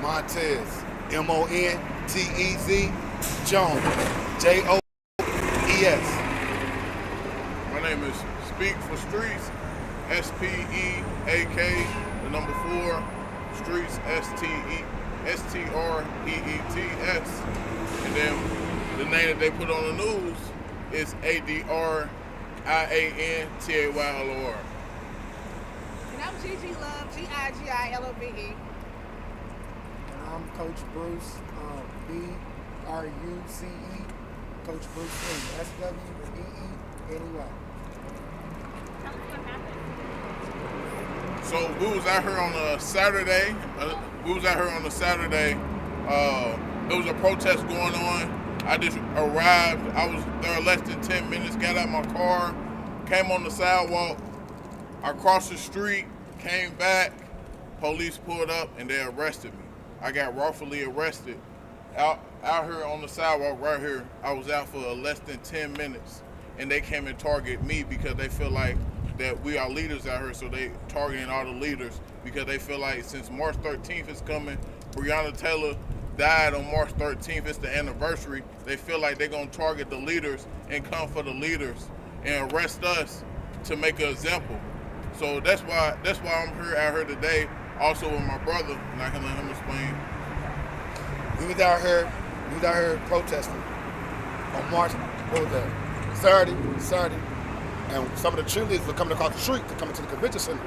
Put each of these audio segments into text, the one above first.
Montez, Montez, Jones, Joes. My name is Speak for Streets, SPEAK, the number 4, Streets, STREETS. And then the name that they put on the news is ADRIANTAYLOR. And I'm Gigi Love, GIGILOVE. And I'm Coach Bruce, BRUCE, Coach Bruce Lee, SWEENEY. So we was out here on a Saturday. There was a protest going on. I just arrived. I was there less than 10 minutes. Got out my car, came on the sidewalk. I crossed the street, came back. Police pulled up and they arrested me. I got wrongfully arrested out here on the sidewalk right here. I was out for less than 10 minutes, and they came and targeted me because they feel like that we are leaders out here, so they targeting all the leaders because they feel like since March 13th is coming, Breonna Taylor died on March 13th, it's the anniversary, they feel like they're going to target the leaders and come for the leaders and arrest us to make an example. So that's why I'm out here today, also with my brother, and I can let him explain. We was out here protesting on March, Saturday, and some of the cheerleaders were coming across the street to come into the convention center.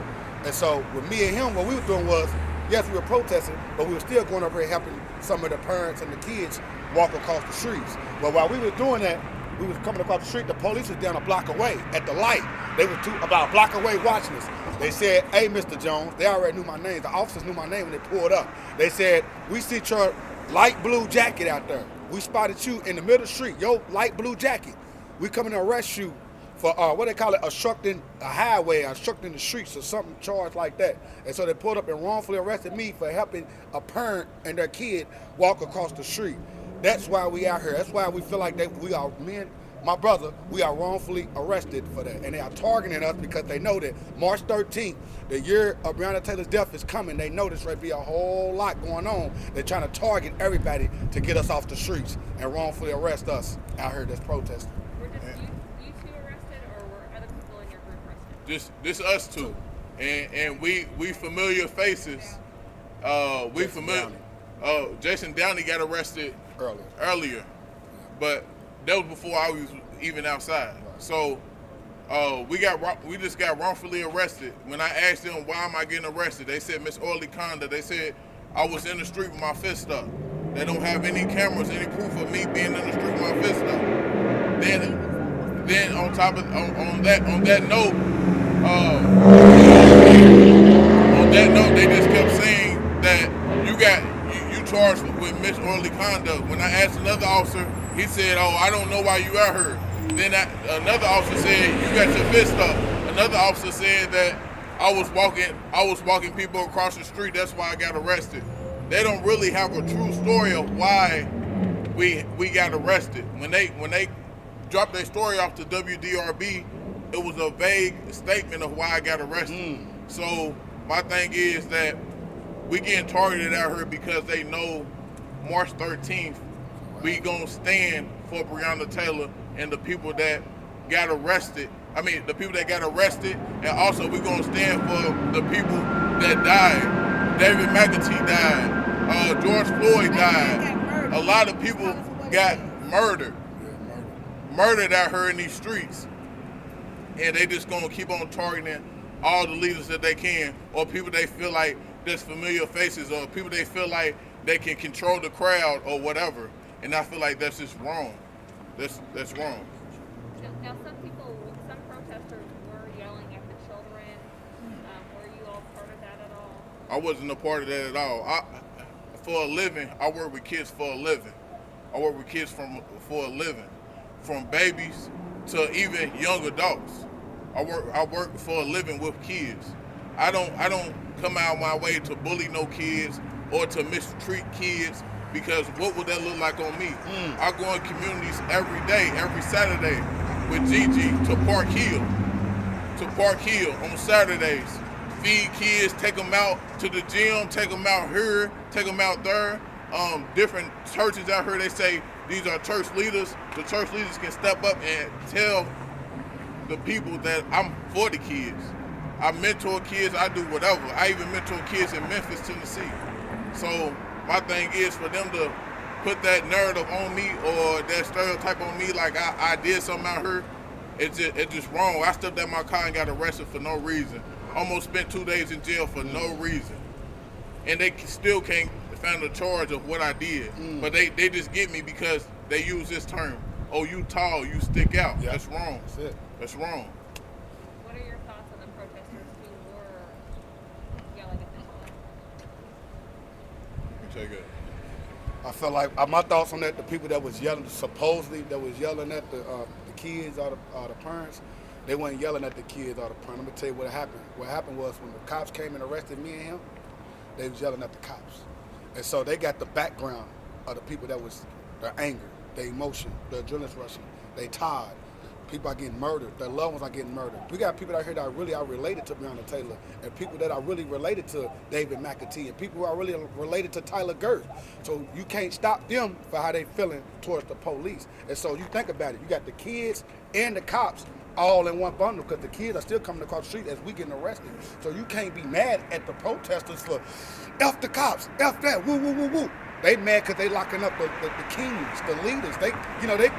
And so with me and him, what we were doing was, yes, we were protesting, but we were still going over here helping some of the parents and the kids walk across the streets. But while we were doing that, we was coming across the street, the police was down a block away at the light. They were about a block away watching us. They said, "Hey, Mr. Jones," they already knew my name. The officers knew my name when they pulled up. They said, "We see your light blue jacket out there. We spotted you in the middle of the street, your light blue jacket. We coming to arrest you for what they call it, obstructing a highway, obstructing the streets or something charged like that." And so they pulled up and wrongfully arrested me for helping a parent and their kid walk across the street. That's why we out here. That's why we feel like we are, me and my brother, we are wrongfully arrested for that. And they are targeting us because they know that March 13th, the year of Breonna Taylor's death is coming. They know there's going to be a whole lot going on. They're trying to target everybody to get us off the streets and wrongfully arrest us out here that's protesting. Were just you two arrested, or were other people in your group arrested? This us two. And we familiar faces. Jason Downey got arrested earlier, but that was before I was even outside. Right. So we just got wrongfully arrested. When I asked them why am I getting arrested, they said misorderly conduct. They said I was in the street with my fist up. They don't have any cameras, any proof of me being in the street with my fist up. Then on top of on that note, they just kept saying that you charged with misorderly conduct. When I asked another officer, he said, "Oh, I don't know why you out here." Then another officer said, "You got your fist up." Another officer said that I was walking people across the street. That's why I got arrested. They don't really have a true story of why we got arrested. When they dropped their story off to WDRB, it was a vague statement of why I got arrested. So my thing is that we getting targeted out here because they know March 13th we gonna stand for Breonna Taylor and the people that got arrested. I mean, the people that got arrested, and also we gonna stand for the people that died. David McAtee died. George Floyd died. A lot of people got murdered out here in these streets, and they just gonna keep on targeting all the leaders that they can, or people they feel like there's familiar faces, or people they feel like they can control the crowd or whatever. And I feel like that's just wrong. That's wrong. Now, some protesters were yelling at the children. Were you all part of that at all? I wasn't a part of that at all. For a living, I work with kids for a living. I work with kids for a living, from babies to even young adults. I work for a living with kids. I don't come out my way to bully no kids or to mistreat kids, because what would that look like on me? I go in communities every day, every Saturday with Gigi to Park Hill on Saturdays feed kids, take them out to the gym, take them out here, take them out there. Different churches out here, they say these are church leaders. The church leaders can step up and tell the people that I'm for the kids. I mentor kids, I do whatever. I even mentor kids in Memphis, Tennessee. So my thing is for them to put that narrative on me or that stereotype on me like I did something out here, it's just wrong. I stepped out my car and got arrested for no reason. Almost spent 2 days in jail for no reason. And they still can't find a charge of what I did. But they just get me because they use this term. Oh, you tall, you stick out. Yeah. That's wrong. That's it. That's wrong. What are your thoughts on the protesters who were yelling at them? You take it. I felt like my thoughts on that, the people that was yelling, supposedly that was yelling at the kids or the parents, they weren't yelling at the kids or the parents. Let me tell you what happened. What happened was when the cops came and arrested me and him, they was yelling at the cops. And so they got the background of the people that was their anger, their emotion, their adrenaline rushing, they tired. People are getting murdered. Their loved ones are getting murdered. We got people out here that really are related to Breonna Taylor, and people that are really related to David McAtee, and people who are really related to Tyler Girth. So you can't stop them for how they feeling towards the police. And so you think about it. You got the kids and the cops all in one bundle because the kids are still coming across the street as we getting arrested. So you can't be mad at the protesters for F the cops, F that, woo, woo, woo, woo. They mad because they locking up the kings, the leaders. They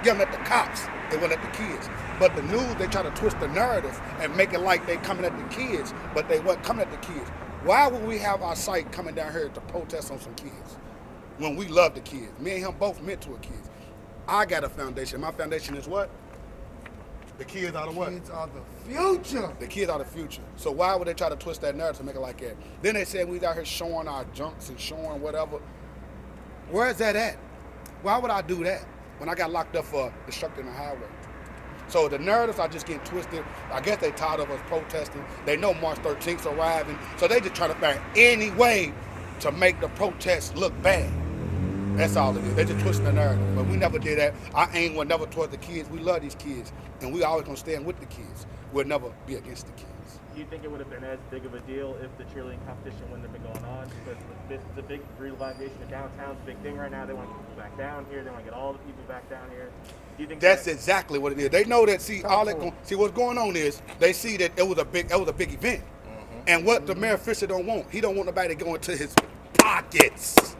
yelling at the cops. They went at the kids. But the news, they try to twist the narrative and make it like they coming at the kids, but they weren't coming at the kids. Why would we have our site coming down here to protest on some kids when we love the kids? Me and him both mentor kids. I got a foundation. My foundation is what? The kids are the what? Kids are the future. The kids are the future. So why would they try to twist that narrative to make it like that? Then they said we out here showing our junks and showing whatever. Where's that at? Why would I do that when I got locked up for obstructing the highway? So the narratives are just getting twisted. I guess they tired of us protesting. They know March 13th's arriving. So they just try to find any way to make the protest look bad. That's all it is. They just twisting the narrative. But we never did that. Our aim was never towards the kids. We love these kids. And we always gonna stand with the kids. We'll never be against the kids. Do you think it would have been as big of a deal if the cheerleading competition wouldn't have been going on? Because this is a big revitalization of downtown. It's a big thing right now. They want to get people back down here. They want to get all the people back down here. Do you think that's exactly what it is? They know that. See, what's going on is they see that it was a big event, and what the Mayor Fisher don't want, he don't want nobody to go into his pockets.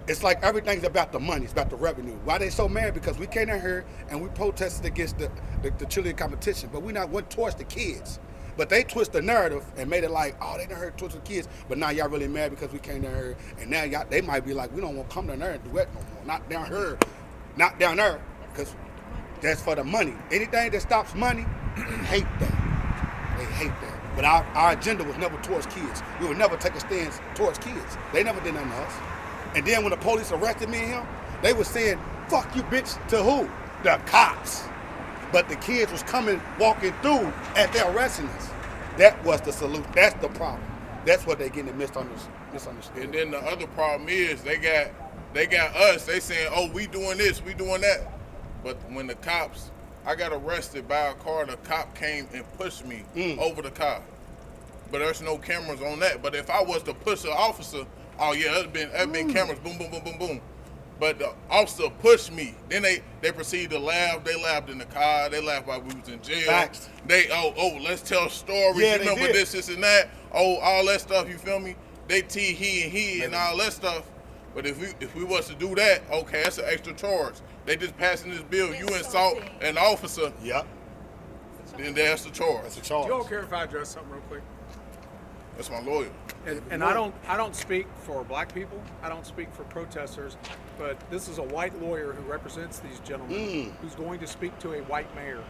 It's like everything's about the money. It's about the revenue. Why they so mad? Because we came in here and we protested against the cheerleading competition, but we not went towards the kids. But they twist the narrative and made it like, oh, they done heard towards the kids, but now y'all really mad because we came down here, and now y'all, they might be like, we don't want to come down there and do that no more. Not down here, not down there, because that's for the money. Anything that stops money, they hate that. They hate that. But our agenda was never towards kids. We would never take a stance towards kids. They never did nothing to us. And then when the police arrested me and him, they were saying, fuck you, bitch, to who? The cops. But the kids was walking through as they're arresting us. That was the solution. That's the problem. That's what they're getting misunderstood. And then the other problem is they got us. They saying, oh, we doing this, we doing that. But when the cops, I got arrested by a car, the cop came and pushed me over the car. But there's no cameras on that. But if I was to push an officer, oh yeah, there'd been cameras, boom, boom, boom, boom, boom. But the officer pushed me. Then they proceeded to laugh. They laughed in the car. They laughed while we was in jail. Facts. They let's tell stories. Yeah, you remember this and that. Oh, all that stuff. You feel me? They he and all that stuff. But if we was to do that, okay, that's an extra charge. They just passing this bill. You insult an officer. Yep. Then that's the charge. That's a charge. Do you all care if I address something real quick? That's my lawyer. And I don't speak for black people. I don't speak for protesters. But this is a white lawyer who represents these gentlemen, who's going to speak to a white mayor,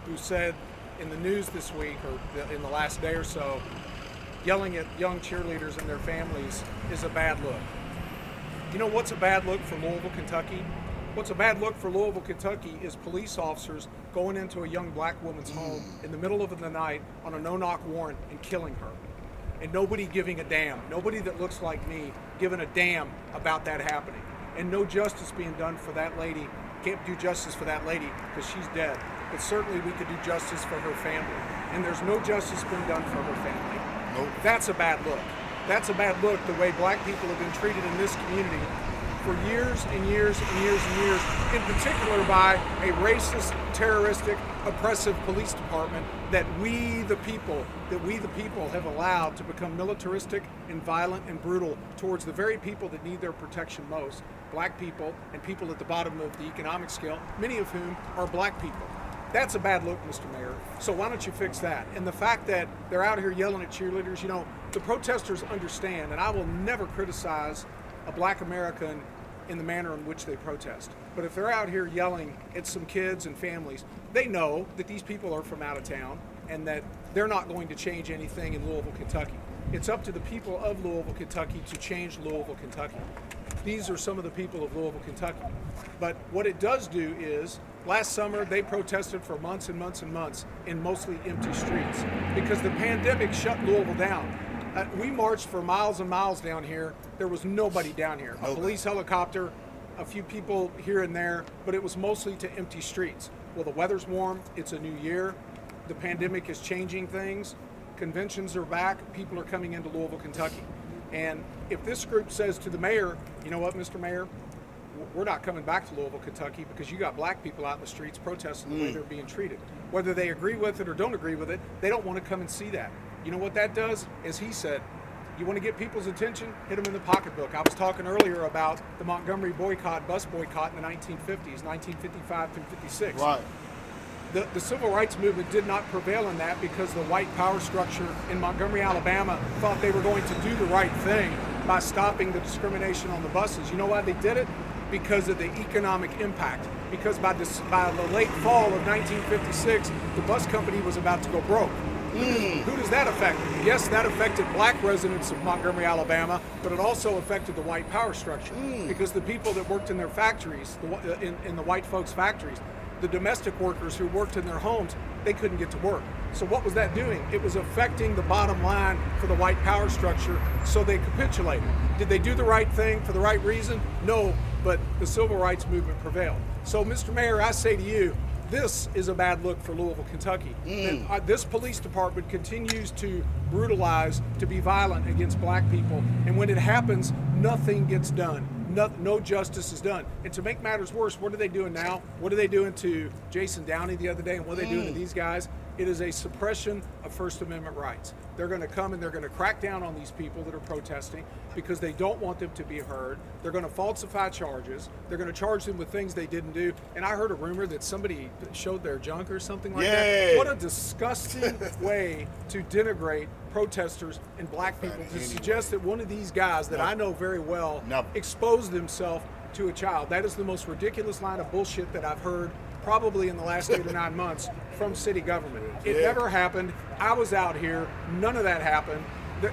who said in the news this week or in the last day or so, yelling at young cheerleaders and their families is a bad look. You know what's a bad look for Louisville, Kentucky? What's a bad look for Louisville, Kentucky is police officers going into a young black woman's home in the middle of the night on a no-knock warrant and killing her. And nobody giving a damn. Nobody that looks like me giving a damn about that happening. And no justice being done for that lady. Can't do justice for that lady because she's dead. But certainly we could do justice for her family. And there's no justice being done for her family. Nope. That's a bad look. That's a bad look, the way black people have been treated in this community for years and years and years and years, in particular by a racist, terroristic, oppressive police department that we the people have allowed to become militaristic and violent and brutal towards the very people that need their protection most, black people and people at the bottom of the economic scale, many of whom are black people. That's a bad look, Mr. Mayor. So why don't you fix that? And the fact that they're out here yelling at cheerleaders, you know, the protesters understand, and I will never criticize a black American in the manner in which they protest. But if they're out here yelling at some kids and families, they know that these people are from out of town and that they're not going to change anything in Louisville, Kentucky. It's up to the people of Louisville, Kentucky to change Louisville, Kentucky. These are some of the people of Louisville, Kentucky. But what it does do is, last summer they protested for months and months and months in mostly empty streets because the pandemic shut Louisville down. We marched for miles and miles down here. There was nobody down here. A police helicopter, a few people here and there, but it was mostly to empty streets. Well, the weather's warm. It's a new year. The pandemic is changing things. Conventions are back. People are coming into Louisville, Kentucky. And if this group says to the mayor, you know what, Mr. Mayor, we're not coming back to Louisville, Kentucky because you got black people out in the streets protesting the way they're being treated. Whether they agree with it or don't agree with it, they don't want to come and see that. You know what that does? As he said, you want to get people's attention? Hit them in the pocketbook. I was talking earlier about the Montgomery boycott, bus boycott in the 1950s, 1955 through 56. Right. The civil rights movement did not prevail in that because the white power structure in Montgomery, Alabama thought they were going to do the right thing by stopping the discrimination on the buses. You know why they did it? Because of the economic impact. Because by the late fall of 1956, the bus company was about to go broke. Who does that affect? Yes, that affected black residents of Montgomery, Alabama, but it also affected the white power structure because the people that worked in their factories, in the white folks' factories, the domestic workers who worked in their homes, they couldn't get to work. So what was that doing? It was affecting the bottom line for the white power structure, so they capitulated. Did they do the right thing for the right reason? No, but the civil rights movement prevailed. So, Mr. Mayor, I say to you, this is a bad look for Louisville, Kentucky. This police department continues to brutalize, to be violent against black people, and when it happens, nothing gets done. No justice is done. And to make matters worse, what are they doing now? What are they doing to Jason Downey the other day, and what are they doing to these guys? It is a suppression of First Amendment rights. They're going to come and they're going to crack down on these people that are protesting because they don't want them to be heard. They're going to falsify charges. They're going to charge them with things they didn't do. And I heard a rumor that somebody showed their junk or something like that. What a disgusting way to denigrate protesters and black people, to suggest that one of these guys that I know very well exposed himself to a child. That is the most ridiculous line of bullshit that I've heard probably in the last 8 or 9 months from city government. It never happened. I was out here. None of that happened.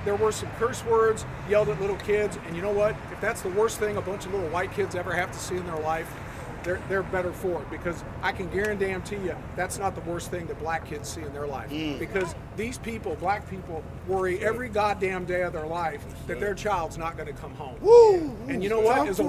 There were some curse words yelled at little kids, and you know what? If that's the worst thing a bunch of little white kids ever have to see in their life, they're better for it, because I can guarantee you that's not the worst thing that black kids see in their life. Because these people, black people, worry every goddamn day of their life that their child's not going to come home. And you know what? As a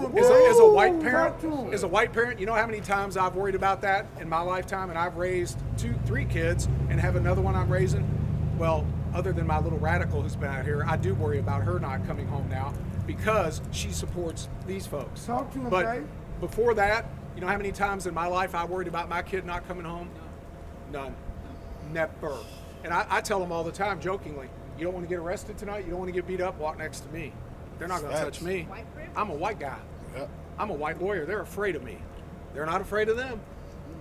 white parent, you know how many times I've worried about that in my lifetime, and I've raised 2-3 kids and have another one I'm raising? Well, other than my little radical who's been out here, I do worry about her not coming home now because she supports these folks. Talk to him, but babe. before that, you know how many times in my life I worried about my kid not coming home? None. Never. And I tell them all the time, jokingly, you don't want to get arrested tonight? You don't want to get beat up? Walk next to me. They're not going to touch me. I'm a white guy. I'm a white lawyer. They're afraid of me. They're not afraid of them,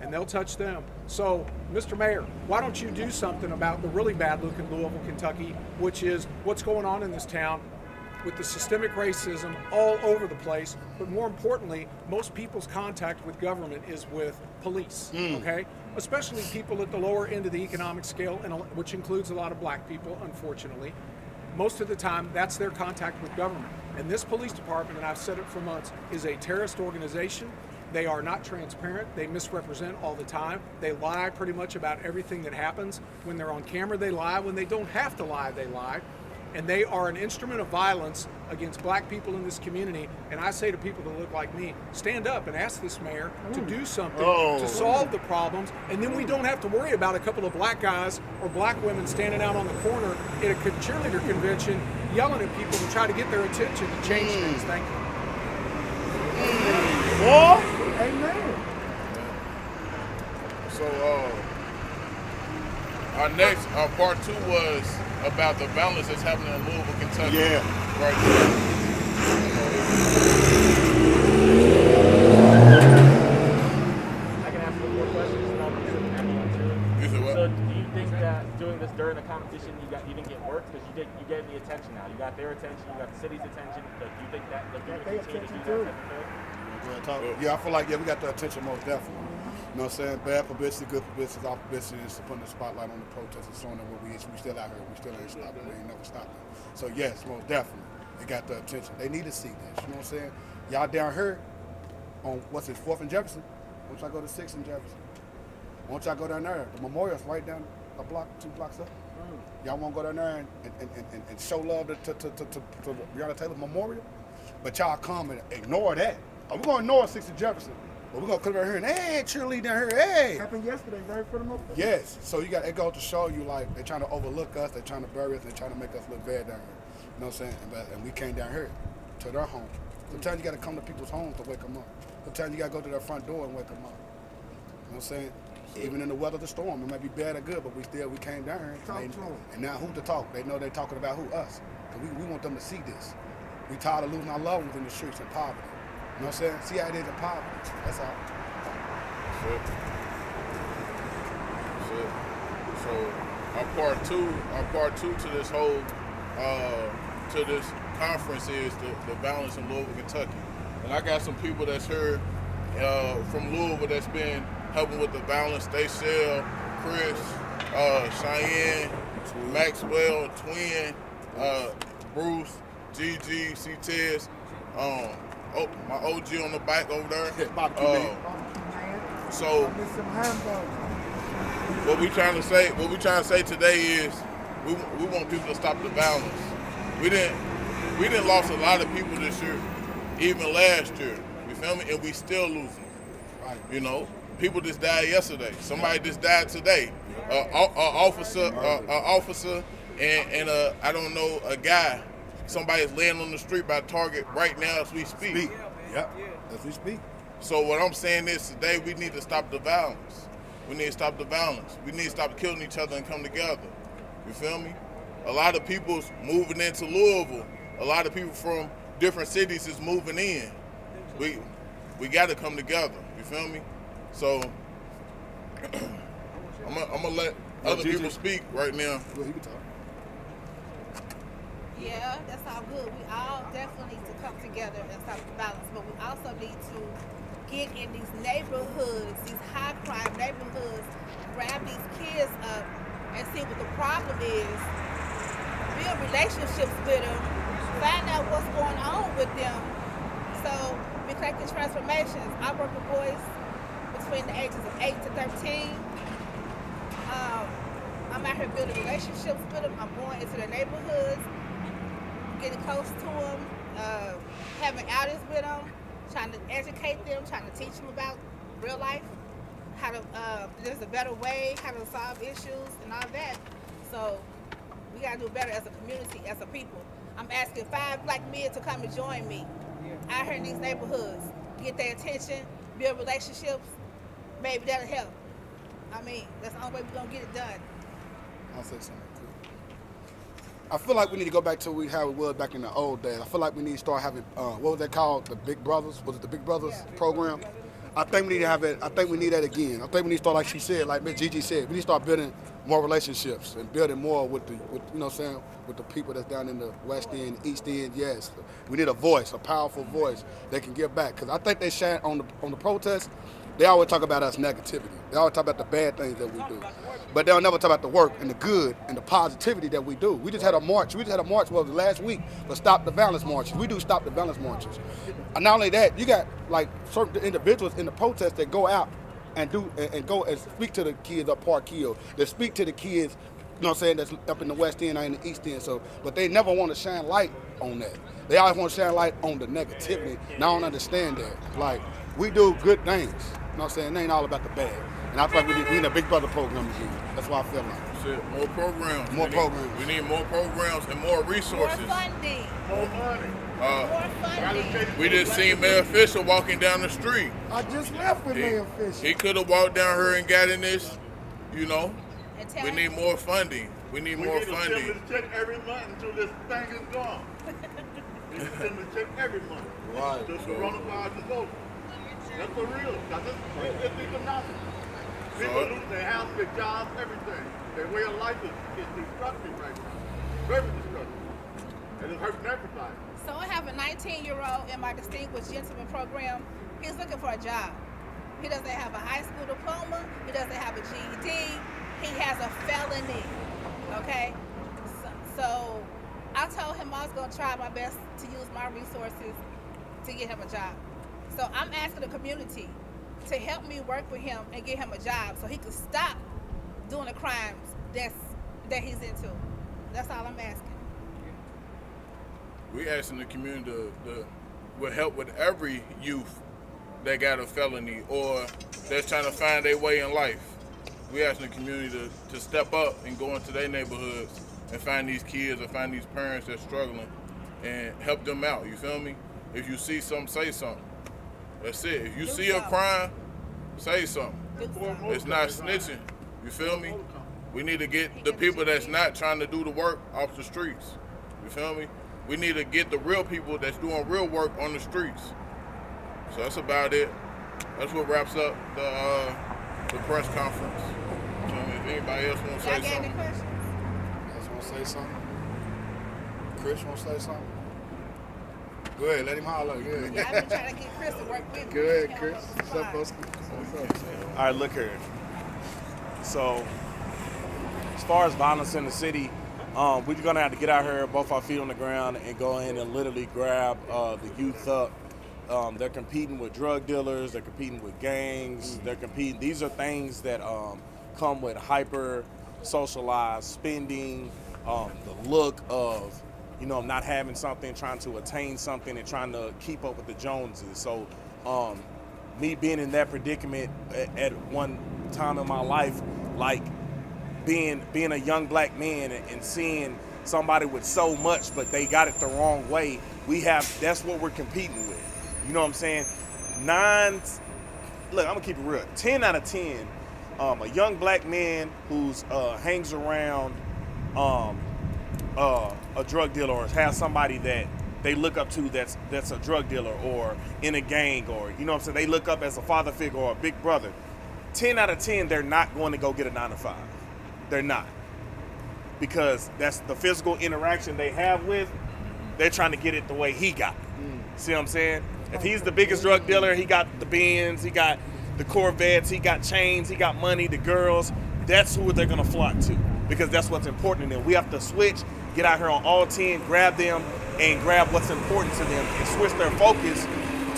and they'll touch them. So, Mr. Mayor, why don't you do something about the really bad look in Louisville, Kentucky, which is what's going on in this town with the systemic racism all over the place, but more importantly, most people's contact with government is with police, okay? Especially people at the lower end of the economic scale, which includes a lot of black people, unfortunately. Most of the time, that's their contact with government. And this police department, and I've said it for months, is a terrorist organization. They are not transparent. They misrepresent all the time. They lie pretty much about everything that happens. When they're on camera, they lie. When they don't have to lie, they lie. and they are an instrument of violence against black people in this community. And I say to people that look like me, stand up and ask this mayor to do something to solve the problems, and then we don't have to worry about a couple of black guys or black women standing out on the corner at a cheerleader convention yelling at people to try to get their attention to change things. Thank you. Amen. So our part 2 was about the violence that's happening in Louisville, Kentucky. Yeah. Right there. I can ask one more question, and I'll be sure anyone too. You said what? So, do you think that doing this during the competition, you didn't get work because you gave the attention now? You got their attention, you got the city's attention. Like, do you think that you're going to continue to do that type of thing? Yeah, I feel like we got the attention most definitely. You know what I'm saying? Bad publicity, good publicity, our publicity is putting the spotlight on the protesters, showing them what we still out here. We still ain't stopping. We ain't never stopping. So yes, most definitely, they got the attention. They need to see this. You know what I'm saying? Y'all down here on 4th and Jefferson. Why don't y'all go to 6th and Jefferson? Why don't y'all go down there? The memorial's right down a block, 2 blocks up. Y'all want to go down there and show love to Breonna Taylor Memorial? But y'all come and ignore that. We're going to ignore 6th and Jefferson. But we're going to come over here and, hey, cheerlead down here, hey. Happened yesterday, right in front of my face. Yes. So it goes to show you, like, they're trying to overlook us. They're trying to bury us. They're trying to make us look bad down here. You know what I'm saying? And we came down here to their home. Sometimes you got to come to people's homes to wake them up. Sometimes you got to go to their front door and wake them up. You know what I'm saying? Even in the weather of the storm, it might be bad or good, but we came down here. And now who to talk? They know they're talking about who? Us. And we want them to see this. We tired of losing our loved ones in the streets in poverty. You know what I'm saying? See how it is in poverty. That's all. That's it. So our part two to this whole to this conference is the balance in Louisville, Kentucky. And I got some people that's here from Louisville that's been helping with the balance. They sell Chris, Cheyenne, Maxwell, Twin, Bruce, Gigi, C-Tez, my OG on the bike over there. So what we trying to say today is we want people to stop the violence. We didn't lost a lot of people this year, even last year. You feel me? And we still losing. Right. You know, people just died yesterday. Somebody just died today. Officer and I don't know, a guy. Somebody's laying on the street by Target right now as we speak. Yep, as we speak. So what I'm saying is today we need to stop the violence. We need to stop the violence. We need to stop killing each other and come together. You feel me? A lot of people's moving into Louisville. A lot of people from different cities is moving in. We got to come together. You feel me? So I'm gonna let other people speak right now. Well, you can talk. Yeah, that's all good. We all definitely need to come together and stop the violence, but we also need to get in these neighborhoods, these high crime neighborhoods, grab these kids up and see what the problem is, build relationships with them, find out what's going on with them, so we can make the transformations. I work with boys between the ages of 8 to 13. I'm out here building relationships with them. I'm going into the neighborhoods, getting close to them, having outings with them, trying to educate them, trying to teach them about real life, how to, there's a better way, how to solve issues and all that. So we gotta do better as a community, as a people. I'm asking 5 black men to come and join me out here in these neighborhoods, get their attention, build relationships. Maybe that'll help. I mean, that's the only way we're gonna get it done. I'll say something quick. I feel like we need to go back to how it was back in the old days. I feel like we need to start having, what was that called? The Big Brothers? Was it the Big Brothers program? I think we need to have it. I think we need that again. I think we need to start, like she said, like Miss Gigi said, we need to start building more relationships and building more with you know what I'm saying, with the people that's down in the West End, East End. Yes, we need a voice, a powerful voice that can give back. Because I think they shine on the protests. They always talk about us negativity. They always talk about the bad things that we do. But they'll never talk about the work and the good and the positivity that we do. We just had a march. Last week for Stop the Violence marches. We do Stop the Violence marches. And not only that, you got like certain individuals in the protest that go out and go and speak to the kids up Park Hill. That speak to the kids know what I'm saying, that's up in the West End or in the East End. So, but they never want to shine light on that. They always want to shine light on the negativity. And I don't understand that. Like, we do good things. You know what I'm saying? It ain't all about the bad. And I feel like we need a Big Brother program again. That's what I feel like. That's it. More programs. More programs. We need more programs and more resources. More funding. More money. More funding. We just seen Mayor Fisher walking down the street. I just left with Mayor Fisher. He could have walked down here and got in this, you know. And tell We him- need more funding. We need more We need to funding. send this check every month until this thing is gone. We need to send the check every month. Right. The coronavirus is over. That's for real. Because this is economic. People lose their house, their jobs, everything. Their way of life is destructive right now. Very destructive. And it's hurting everybody. So I have a 19-year-old in my Distinguished Gentleman program. He's looking for a job. He doesn't have a high school diploma. He doesn't have a GED. He has a felony. Okay? So I told him I was going to try my best to use my resources to get him a job. So I'm asking the community to help me work with him and get him a job so he can stop doing the crimes that he's into. That's all I'm asking. We asking the community to help with every youth that got a felony or that's trying to find their way in life. We asking the community to step up and go into their neighborhoods and find these kids or find these parents that's struggling and help them out. You feel me? If you see something, say something. That's it. If you see a crime, say something. It's not snitching. You feel me? We need to get the people that's not trying to do the work off the streets. You feel me? We need to get the real people that's doing real work on the streets. So that's about it. That's what wraps up the press conference. So if anybody else want to say Y'all got any something. questions? You guys want to say something? Chris want to say something? Go ahead, let him holler. Go ahead. I've been trying to get Chris to work with me. Go ahead, Help Chris. us What's up, respond. Boski? All right, look here. So, as far as violence in the city, we're gonna have to get out here, both our feet on the ground, and go ahead and literally grab the youth up. They're competing with drug dealers. They're competing with gangs. They're competing. These are things that come with hyper socialized spending, the look of, not having something, trying to attain something, and trying to keep up with the Joneses. So, me being in that predicament at one time in my life, like being a young black man and seeing somebody with so much, but they got it the wrong way, that's what we're competing with. You know what I'm saying? Look, I'm gonna keep it real. 10 out of 10, a young black man who's hangs around a drug dealer or has somebody that they look up to that's a drug dealer or in a gang, or you know what I'm saying, they look up as a father figure or a big brother. 10 out of 10, they're not going to go get a 9-to-5. They're not. Because that's the physical interaction they have with, they're trying to get it the way he got it. See what I'm saying? If he's the biggest drug dealer, he got the Benz, he got the Corvettes, he got chains, he got money, the girls, that's who they're gonna flock to. Because that's what's important to them. We have to switch, get out here on all 10, grab them, and grab what's important to them, and switch their focus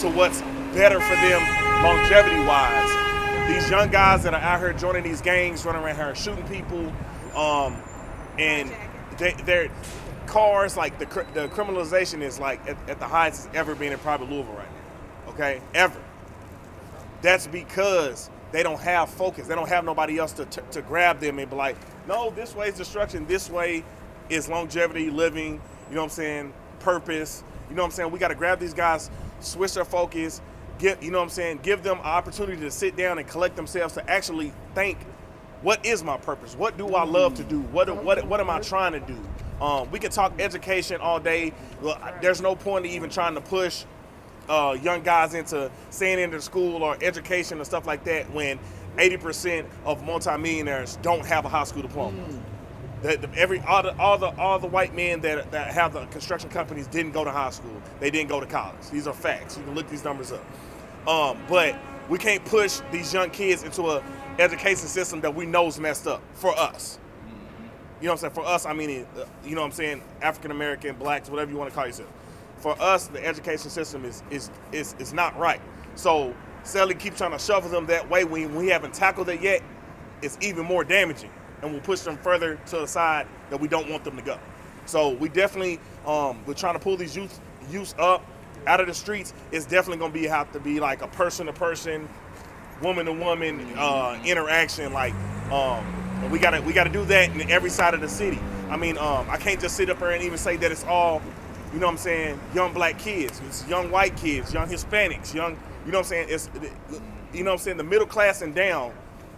to what's better for them longevity-wise. These young guys that are out here joining these gangs, running around here shooting people, and their cars, like the criminalization is like at the highest it's ever been in private Louisville right now, okay? Ever. That's because they don't have focus. They don't have nobody else to grab them and be like, no, this way is destruction, this way is longevity, living, you know what I'm saying, purpose. You know what I'm saying? We got to grab these guys, switch their focus, give them an opportunity to sit down and collect themselves to actually think, what is my purpose? What do I love to do? What am I trying to do? We can talk education all day. Well, there's no point in even trying to push young guys into staying into school or education and stuff like that when 80% of multimillionaires don't have a high school diploma. All the white men that have the construction companies didn't go to high school. They didn't go to college. These are facts. You can look these numbers up. But we can't push these young kids into an education system that we know is messed up for us. You know what I'm saying? For us, I mean, you know what I'm saying, African American, blacks, whatever you want to call yourself. For us, the education system is not right. So Sally keeps trying to shovel them that way when we haven't tackled it yet. It's even more damaging. and will push them further to the side that we don't want them to go. So we definitely, we're trying to pull these youth up out of the streets. It's definitely going to have to be like a person-to-person, woman-to-woman interaction. Like, we gotta do that in every side of the city. I mean, I can't just sit up there and even say that it's all, you know what I'm saying, young black kids. It's young white kids, young Hispanics, young, you know what I'm saying? It's, you know what I'm saying, the middle class and down,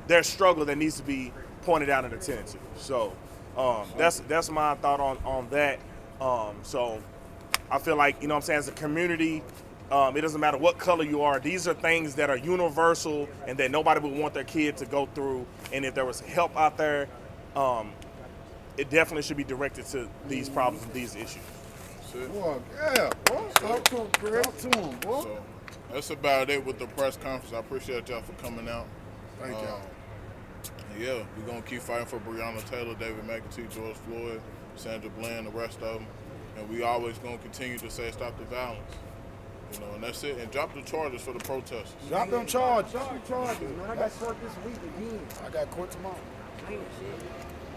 there's struggle that needs to be pointed out and attended to. So that's my thought on that. So I feel like, you know what I'm saying, as a community, it doesn't matter what color you are. These are things that are universal and that nobody would want their kid to go through. And if there was help out there, it definitely should be directed to these problems and these issues. Boy, yeah, boy. Talk to him, Chris. Talk to him, boy. So that's about it with the press conference. I appreciate y'all for coming out. Thank y'all. Yeah, we're going to keep fighting for Breonna Taylor, David McAtee, George Floyd, Sandra Bland, the rest of them. And we always going to continue to say stop the violence. You know, and that's it. And drop the charges for the protesters. Drop them charges. Drop the charges, man. I got court this week again. I got court tomorrow.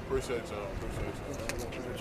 Appreciate y'all. Appreciate